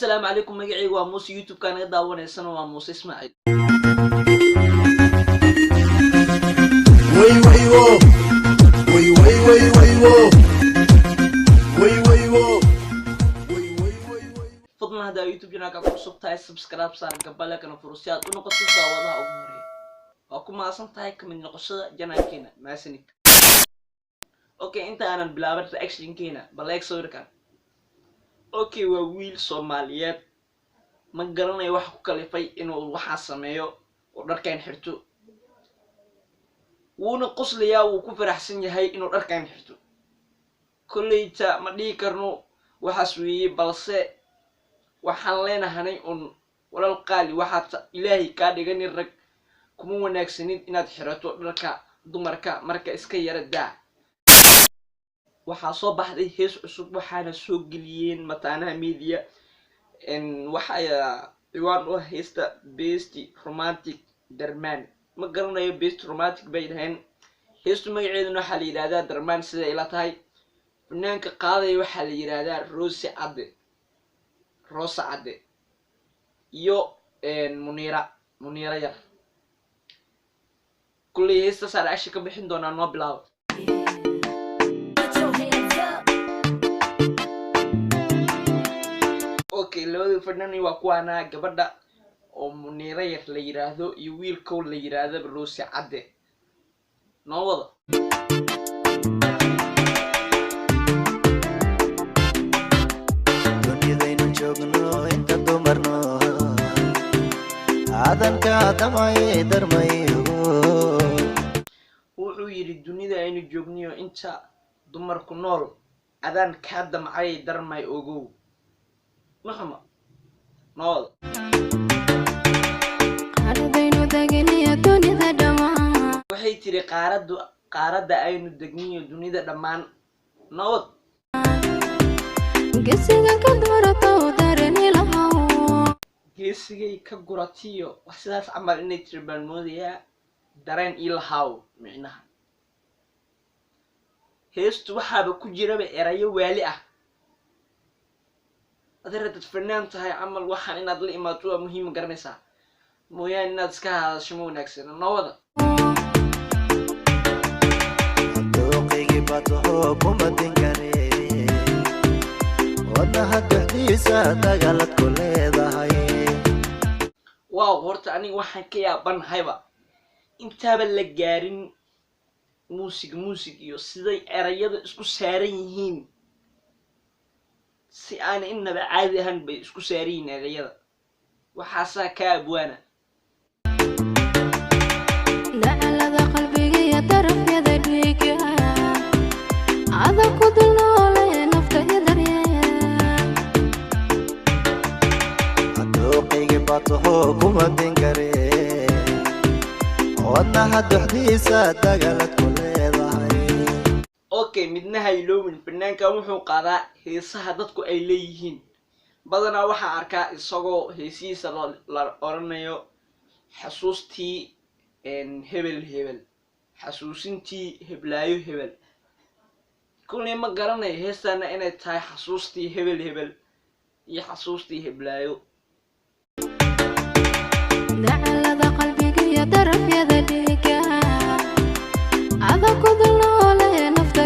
السلام عليكم مجيء وموس يوتيوب كان يدعون السنة وموس إسماعيل. وي وي وو وي وي وي وي وو وي وي وو وي وي وي وي. فضلنا هذا يوتيوب جنا كاكو سبتاي سبسكرايب صار قبل كنا فروسيات ونقطة دعوة أموري. وأكو ما أصلا تايك من نقصة جنا كينا ما سنك. أوكي أنت أنا بلعبة أكشن كينا بلاك صور كان. أوكي وويل صوماليات ما قرنا يوحكو كلفي إنه الوحى سمايو ودركين حرتو ونا قصليا وكفر حسن يهي إنه دركين حرتو كليتا ما دي كرنو وحسوي بلسه waxaan leenahay un walal qaali waxa ilaahay ka dhigani rag kuma wanaagsanid inaad xirato dharka dumarka marka iska yara daa waxa soo baxday hees cusub waxaana soo galiyeen mataanaha media waxa ciwaan u heesta best romantic darman ma garanayo best romantic bay dhahan heestu magaceedu waxa la yiraahdaa darman sida ila tahay fanaanka qaaday waxa la yiraahdaa Rosa Ade iyo Munira yar kulli heesta sar ashi ka bixin doona noo bilaabo okay labada fadhani waa kuwana gabadha oo Munira yar la yiraahdo iyo wiilka la yiraahdo Rosa Ade noo wada adanka damay darmayo wuxuu yiri dunida aynu joogniyo inta dumarku nool adan ka damay darmay ogow maxama nool qaradaynu dagniyo dunida dhamaan waxay tiri qaarada aynu degniyo dunida dhamaan nool gesiga ka doorato darani lahaw geesigay ka guratiyo wax sidaas amal inay tirban moodaya dareen ilahaw micnaha heestu waxaaba ku jiraba erayo waali ah adeerad fanaan tahay amal waxaan inaad la imaato waa muhiim garanaysaa mooyaan inaad iska hadasho ma wanaagsan nowada dooqigi bato kuma dinkare wadna haddiisa dagaalad ku leedahay waaw horta aniga waxaan ka yaabanahay intaaba la gaarin muusig iyo siday erayada isku saaran yihiin si aan inaba caadi ahaan bay isku saaran yihiin erayada waxaasaa ka abwaana dacalada qalbiga iyo darafyada dhiiga ada ku dulnoole nafta dooqigi bato kuma dinkare wadna haddiisa dagaalad ku leedahay okay midna haylowin fanaankan wuxuu qaadaa heesaha dadku ay leeyihiin badanaa waxaa arkaa isagoo heesihiisa la oranayo xasuustii hebel xasuusintii heblaayo hebel kulli ma garanayo heestana inay tahay xasuustii hebel iyo xasuustii heblaayo dacalada qalbiga iyo darafyada dhiiga ada ku dulnoole nafta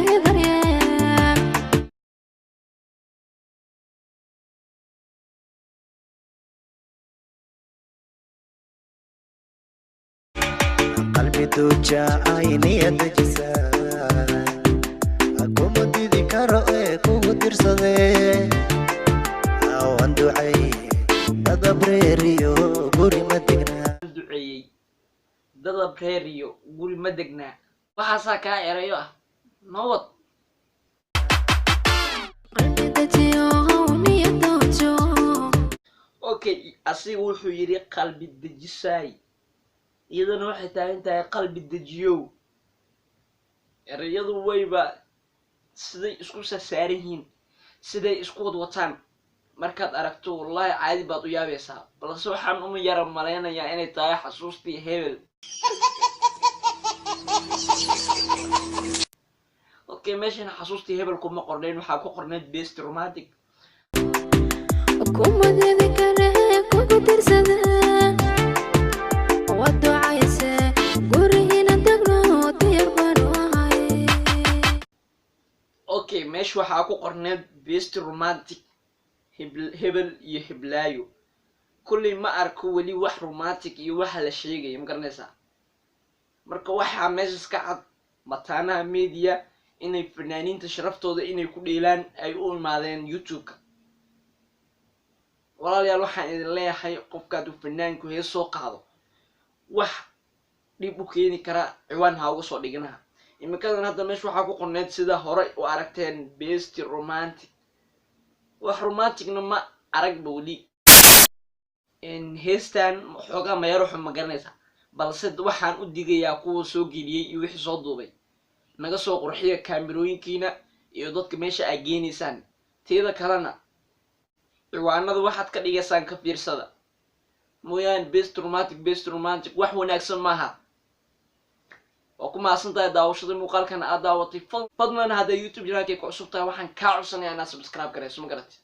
qalbi duja ayniyada jisa kuma didi karo ee kugu tirsade awan ducay dadabreeriyo guri ma degnaa duceeyay dadabreeriyo guri ma degnaa waxaasaa kaa erayo ah nowad qalbi dajiyo hawniyo doojo okay asiga wuxuu yiri qalbi dejisay iyadana waxay taagan tahay qalbi dejiyo erayadu wayba siday isku saaran yihiin siday isku wataan markaad aragto wallahi caadi baad u yaabaysaa balse waxaan uma yara maleynayaa inay tahay xasuustii hebel okay meeshan xasuustii hebel kuma qornayn waxaa ku qornayd best romantic kuma didi kare kugu tirsada wado cayse gurihina degno diyaar baan u ahay okay meesha waxaa ku qorneed best romantic hebel iyo heblaayo kulley ma arko weli wax romantic iyo waxa la sheegayo ma garanaysaa marka waxaa meesha iska cad mataanaha media inay fanaaniinta sharaftooda inay ku dheelaan ay u imaadeen youtube-ka walaalayaal waxaan idin leeyahay qofkaad uu fanaanku hees soo qaado wax dhib u keeni kara ciwaan ha uga soo dhiganaha iminkadan hadda meesha waxaa ku qorneed sida hore u aragteen best romantic wax romanticna ma aragba weli heestan xoogaa mayaruxu ma garanaysaa balse waxaan u digayaa kuwa soo geliyey iyo wixii soo duubay naga soo qurxiya kaamirooyinkiina iyo dadka meesha ay geenaysaan teeda kalena ciwaanada waxaad ka dhigaysaan ka fiirsada mooyaan best romantic wax wanaagsan maaha waa ku mahadsantahay daawashada muuqaalkana aad daawatay fadlan hadday youtube janaalkay ku cusub tahay waxaan kaa codsanayaa inaad subscribe garayso ma garatay